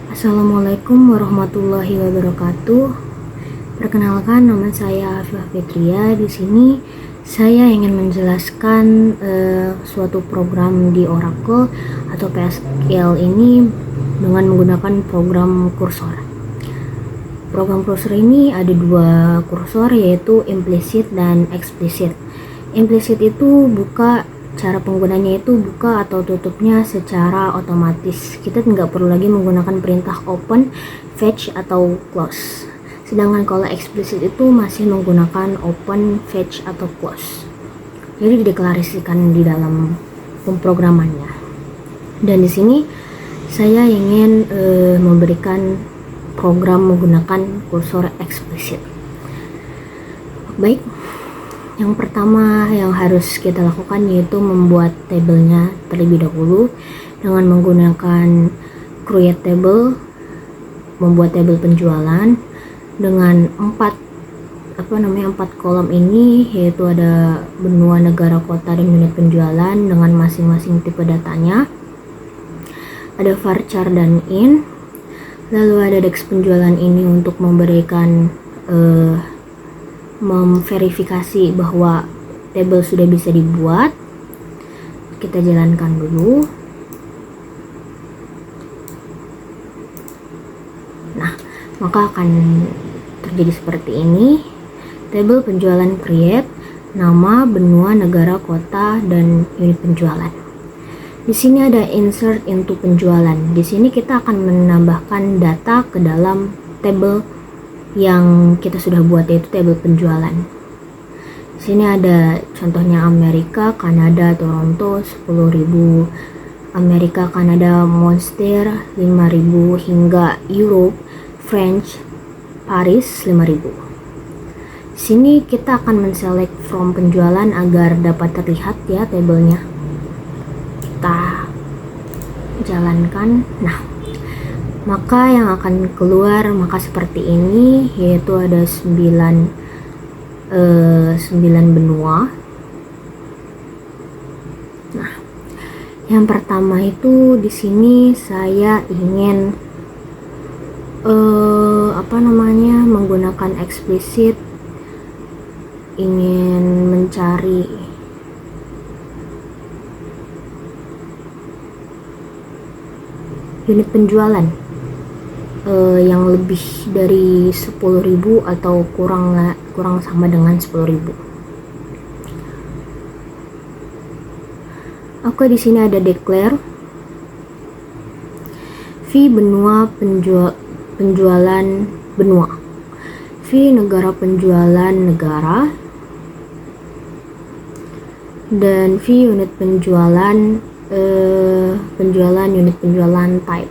Assalamualaikum warahmatullahi wabarakatuh. Perkenalkan, nama saya Afifah Fitria. Di sini saya ingin menjelaskan suatu program di Oracle atau PSQL ini dengan menggunakan program kursor. Program kursor ini ada dua kursor, yaitu implicit dan explicit. Implicit itu cara penggunanya itu buka atau tutupnya secara otomatis. Kita nggak perlu lagi menggunakan perintah open, fetch, atau close. Sedangkan kalau explicit itu masih menggunakan open, fetch, atau close. Jadi dideklarasikan di dalam pemrogramannya. Dan di sini saya ingin memberikan program menggunakan kursor explicit. Baik. Yang pertama yang harus kita lakukan yaitu membuat tabelnya terlebih dahulu dengan menggunakan create table, membuat tabel penjualan dengan 4 kolom ini, yaitu ada benua, negara, kota, dan unit penjualan dengan masing-masing tipe datanya. Ada varchar dan in. Lalu ada desk penjualan ini untuk memberikan memverifikasi bahwa tabel sudah bisa dibuat. Kita jalankan dulu. Nah, maka akan terjadi seperti ini. Tabel penjualan create, nama, benua, negara, kota, dan unit penjualan. Di sini ada insert into penjualan. Di sini kita akan menambahkan data ke dalam tabel yang kita sudah buat, yaitu tabel penjualan. Sini ada contohnya Amerika, Kanada, Toronto 10.000, Amerika, Kanada, Monster 5.000, hingga Europe, French, Paris 5.000. Sini kita akan men-select from penjualan agar dapat terlihat ya tabelnya. Kita jalankan. Nah, maka yang akan keluar seperti ini, yaitu ada 9 benua. Nah, yang pertama itu di sini saya ingin menggunakan explicit, ingin mencari unit penjualan yang lebih dari 10.000 atau kurang sama dengan 10.000. Oke, di sini ada declare fee benua penjualan benua, fee negara penjualan negara, dan fee unit penjualan unit penjualan type.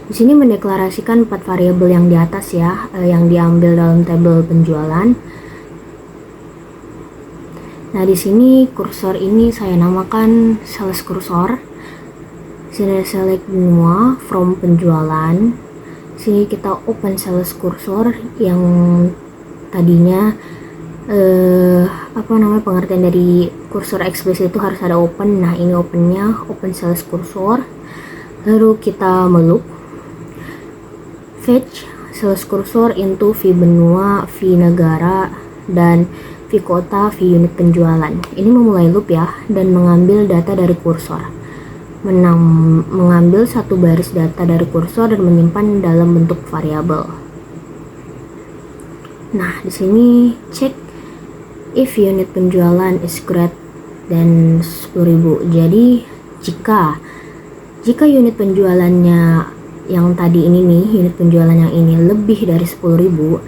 Di sini mendeklarasikan 4 variabel yang di atas ya, yang diambil dalam tabel penjualan. Nah, di sini kursor ini saya namakan sales kursor. Sini select benua from penjualan. Sini kita open sales kursor yang tadinya pengertian dari kursor explicit itu harus ada open. Nah, ini opennya, open sales kursor. Lalu kita meloop fetch sales kursor into fee benua, fee negara, dan fee kota, fee unit penjualan. Ini memulai loop ya, dan mengambil data dari kursor. Mengambil satu baris data dari kursor dan menyimpan dalam bentuk variabel. Nah, di sini cek if unit penjualan is greater than 10.000. Jadi jika unit penjualannya yang tadi ini nih, unit penjualan yang ini lebih dari 10.000,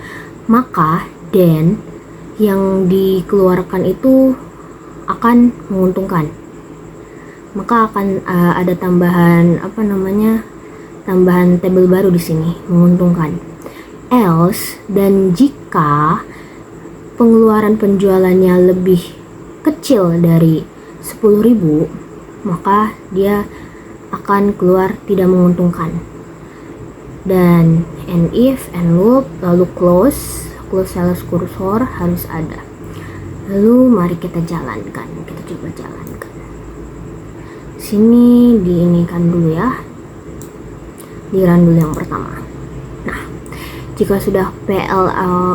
maka then yang dikeluarkan itu akan menguntungkan. Maka akan ada tambahan tabel baru di sini, menguntungkan. Else, dan jika pengeluaran penjualannya lebih kecil dari 10.000, maka dia akan keluar tidak menguntungkan. Dan and if, and loop, lalu close sales kursor harus ada. Lalu mari kita jalankan, kita coba jalankan. Sini diinikan dulu ya. di run dulu yang pertama. Nah, jika sudah PL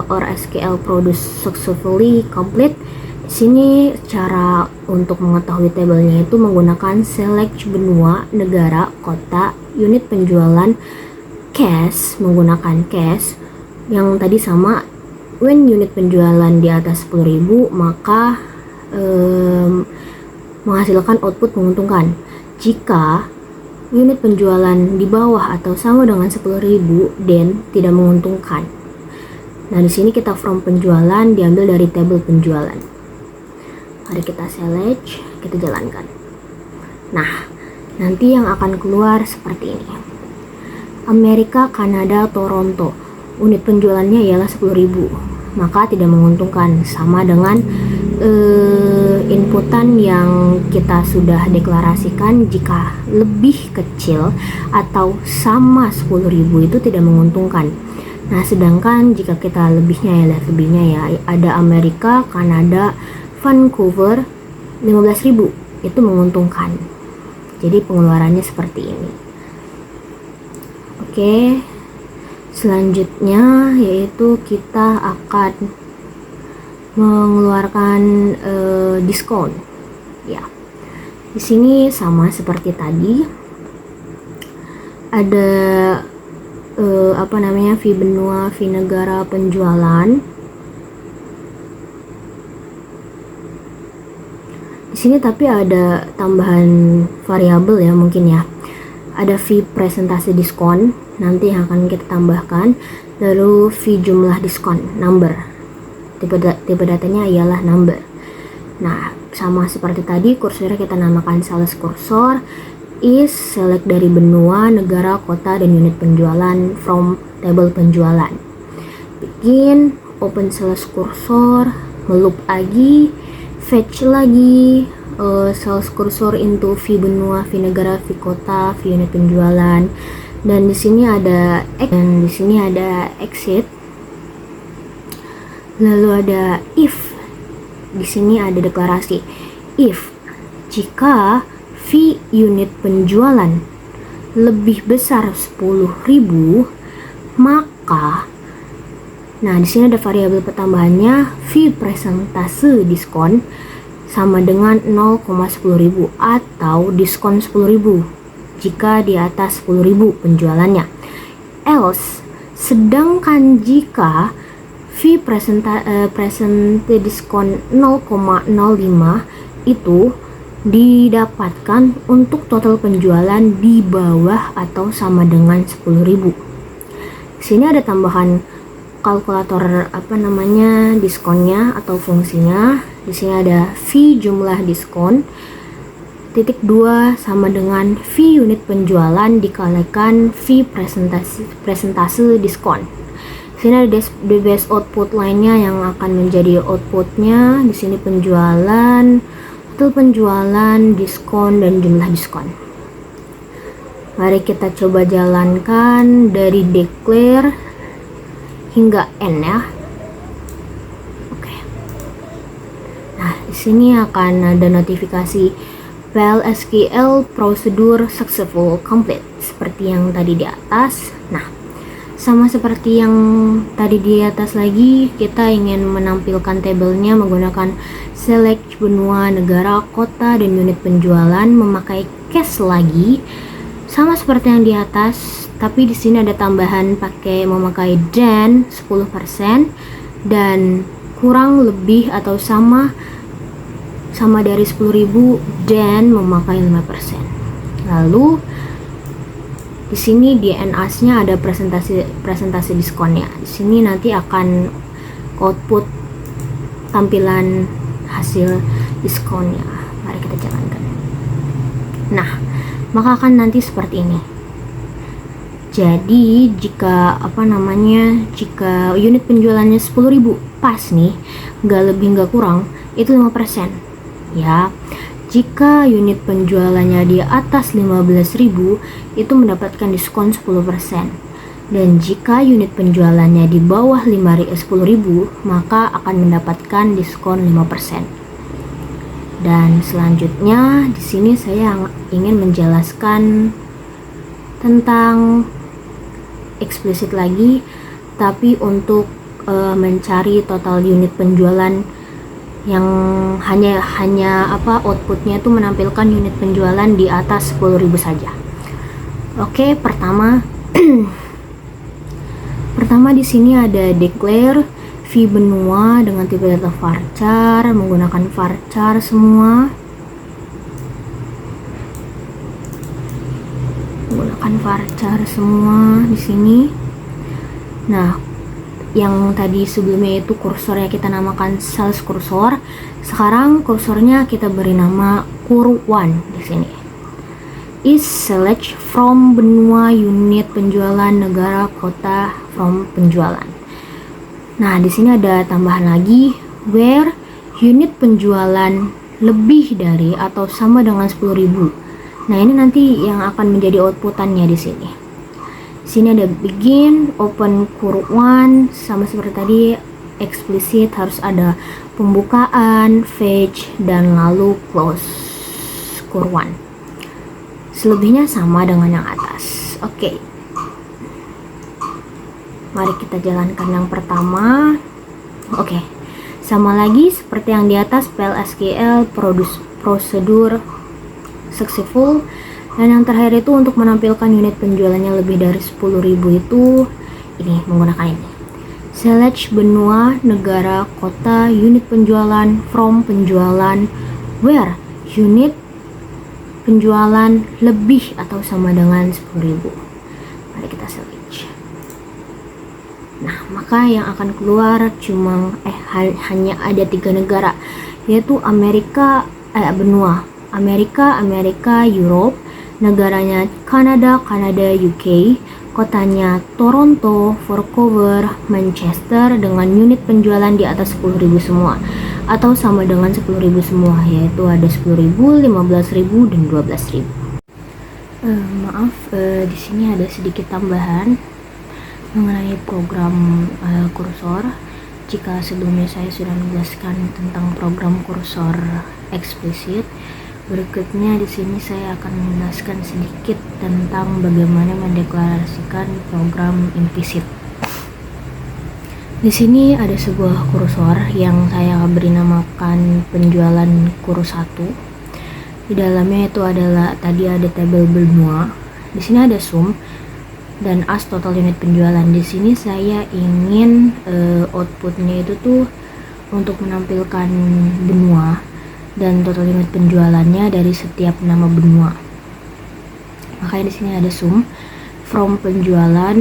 or SQL produce successfully complete, di sini cara untuk mengetahui tabelnya itu menggunakan select benua, negara, kota, unit penjualan, cash, menggunakan cash yang tadi sama. When unit penjualan di atas 10.000 maka menghasilkan output menguntungkan. Jika unit penjualan di bawah atau sama dengan 10.000 then tidak menguntungkan. Nah, di sini kita from penjualan diambil dari tabel penjualan. Mari kita select, kita jalankan. Nah, nanti yang akan keluar seperti ini. Amerika, Kanada, Toronto. Unit penjualannya ialah 10.000, maka tidak menguntungkan, sama dengan inputan yang kita sudah deklarasikan. Jika lebih kecil atau sama 10.000 itu tidak menguntungkan. Nah, sedangkan jika kita lebihnya ya, lihat lebihnya ya, ada Amerika, Kanada, Vancouver 15.000, itu menguntungkan. Jadi pengeluarannya seperti ini. Oke, selanjutnya yaitu kita akan mengeluarkan diskon. Ya, di sini sama seperti tadi. Ada fee benua, fee negara penjualan. Di sini tapi ada tambahan variabel ya mungkin ya. Ada fee presentasi diskon nanti yang akan kita tambahkan, lalu fee jumlah diskon number. Tipe datanya ialah number. Nah, sama seperti tadi, kursornya kita namakan sales kursor. Is select dari benua, negara, kota, dan unit penjualan from tabel penjualan. Bikin open sales kursor, ngeloop lagi, fetch lagi sales kursor into fee benua, fee negara, fee kota, fee unit penjualan. Dan di sini ada exit. Lalu ada if. Di sini ada deklarasi. If jika fee unit penjualan lebih besar 10.000, maka di sini ada variabel pertambahannya fee presentase diskon sama dengan 0,10.000 atau diskon 10.000 jika di atas 10.000 penjualannya. Else, sedangkan jika fee presente diskon 0,05 itu didapatkan untuk total penjualan di bawah atau sama dengan 10.000. Sini ada tambahan kalkulator diskonnya atau fungsinya. Di sini ada fee jumlah diskon titik 2 sama dengan fee unit penjualan dikalikan fee presentase diskon. Di sini ada base output lainnya yang akan menjadi outputnya. Di sini penjualan, total penjualan, diskon, dan jumlah diskon. Mari kita coba jalankan dari declare hingga end ya. Oke. Nah, di sini akan ada notifikasi PLSQL prosedur successful complete seperti yang tadi di atas. Nah, sama seperti yang tadi di atas lagi, kita ingin menampilkan tabelnya menggunakan select benua, negara, kota, dan unit penjualan, memakai cash lagi. Sama seperti yang di atas, tapi di sini ada tambahan memakai dan 10% dan kurang lebih atau sama dari 10.000 dan memakai 5%. Lalu di sini di NAS-nya ada presentasi diskonnya. Di sini nanti akan output tampilan hasil diskonnya. Mari kita jalankan. Nah, maka akan nanti seperti ini. Jadi jika jika unit penjualannya 10.000 pas nih, nggak lebih nggak kurang, itu 5%. Ya. Jika unit penjualannya di atas 15.000 itu mendapatkan diskon 10%. Dan jika unit penjualannya di bawah 10.000 maka akan mendapatkan diskon 5%. Dan selanjutnya di sini saya ingin menjelaskan tentang eksplisit lagi, tapi untuk mencari total unit penjualan yang hanya outputnya itu menampilkan unit penjualan di atas 10.000 saja. Oke, pertama di sini ada declare fee benua dengan tipe data varchar, menggunakan varchar semua. Menggunakan varchar semua di sini. Nah, yang tadi sebelumnya itu kursornya kita namakan sales kursor. Sekarang kursornya kita beri nama kur1 di sini. Is select from benua unit penjualan negara kota from penjualan. Nah, di sini ada tambahan lagi where unit penjualan lebih dari atau sama dengan 10.000. Nah, ini nanti yang akan menjadi outputannya di sini. Sini ada begin, open kur1, sama seperti tadi eksplisit harus ada pembukaan, fetch, dan lalu close kur1. Selebihnya sama dengan yang atas. Oke. Mari kita jalankan yang pertama. Oke. Sama lagi seperti yang di atas, PLSQL, prosedur successful. Dan yang terakhir itu untuk menampilkan unit penjualannya lebih dari 10.000 itu ini, menggunakan ini. Select benua, negara, kota, unit penjualan, from penjualan, where unit penjualan lebih atau sama dengan 10.000. Mari kita search. Nah, maka yang akan keluar hanya ada 3 negara, yaitu benua Amerika, Europe, negaranya Kanada, UK, kotanya Toronto, Vancouver, Manchester dengan unit penjualan di atas 10.000 semua atau sama dengan 10.000 semua, yaitu ada 10.000, 15.000 dan 12.000. Di sini ada sedikit tambahan mengenai program kursor. Jika sebelumnya saya sudah menjelaskan tentang program kursor eksplisit, berikutnya di sini saya akan menjelaskan sedikit tentang bagaimana mendeklarasikan program implisit. Di sini ada sebuah kursor yang saya beri namakan penjualan kur1. Di dalamnya itu adalah tadi ada tabel benua. Di sini ada sum dan as total unit penjualan. Di sini saya ingin outputnya itu tuh untuk menampilkan benua dan total unit penjualannya dari setiap nama benua. Makanya di sini ada sum, from penjualan,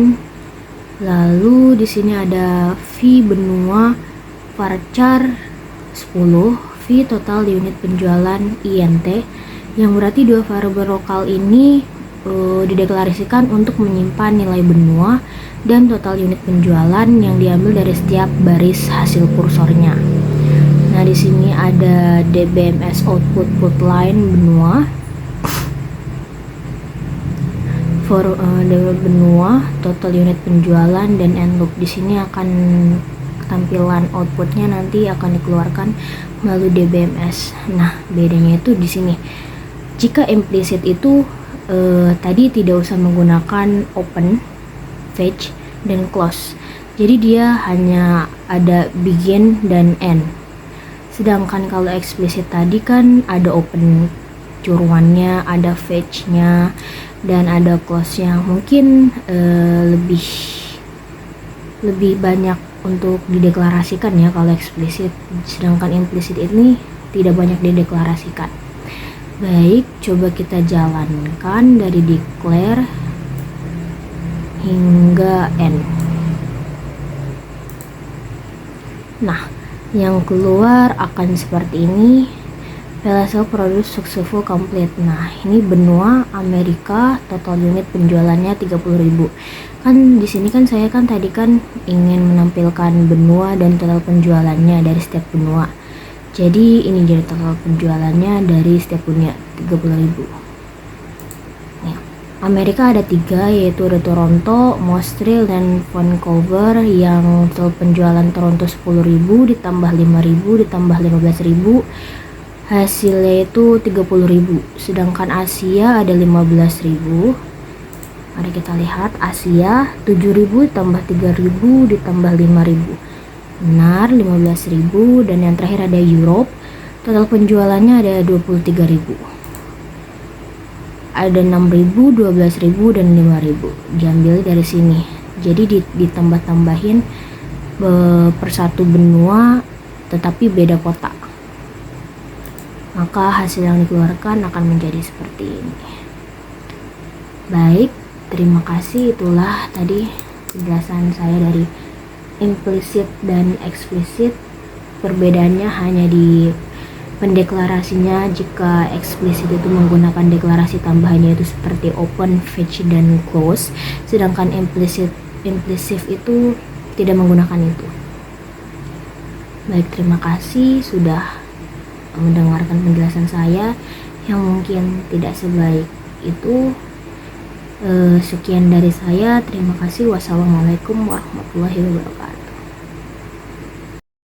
lalu di sini ada fee benua, varchar 10, fee total unit penjualan int, yang berarti dua variabel lokal ini dideklarasikan untuk menyimpan nilai benua dan total unit penjualan yang diambil dari setiap baris hasil kursornya. Nah, di sini ada DBMS output put line benua, for benua, total unit penjualan dan end loop. Di sini akan tampilan outputnya nanti akan dikeluarkan melalui DBMS. Nah, bedanya itu di sini. Jika implicit itu tadi tidak usah menggunakan open, fetch, dan close. Jadi dia hanya ada begin dan end. Sedangkan kalau eksplisit tadi kan ada open curuannya, ada fetch-nya, dan ada close-nya. Mungkin lebih banyak untuk dideklarasikan ya kalau eksplisit. Sedangkan implisit ini tidak banyak dideklarasikan. Baik, coba kita jalankan dari declare hingga end. Nah, yang keluar akan seperti ini. PLSL produce successful complete. Nah, ini benua Amerika, total unit penjualannya 30.000. Kan di sini kan saya kan tadi kan ingin menampilkan benua dan total penjualannya dari setiap benua. Jadi ini jadi total penjualannya dari setiap benua 30.000. Nih, Amerika ada 3, yaitu ada Toronto, Montreal, dan Vancouver, yang total penjualan Toronto 10.000 ditambah 5.000 ditambah 15.000, hasilnya itu 30.000. Sedangkan Asia ada 15.000 Mari kita lihat. Asia 7.000 tambah 3.000 ditambah 5.000. Benar, 15.000. Dan yang terakhir ada Europe. Total penjualannya ada 23.000. Ada 6.000, 12.000 dan 5.000. Diambil dari sini. Jadi ditambah-tambahin per satu benua tetapi beda kota. Maka hasil yang dikeluarkan akan menjadi seperti ini. Baik, terima kasih. Itulah tadi penjelasan saya dari implisit dan eksplisit. Perbedaannya hanya di pendeklarasinya. Jika eksplisit itu menggunakan deklarasi tambahannya itu seperti open, fetch, dan close, sedangkan implicit itu tidak menggunakan itu. Baik, terima kasih sudah mendengarkan penjelasan saya yang mungkin tidak sebaik itu. Sekian dari saya. Terima kasih. Wassalamualaikum warahmatullahi wabarakatuh.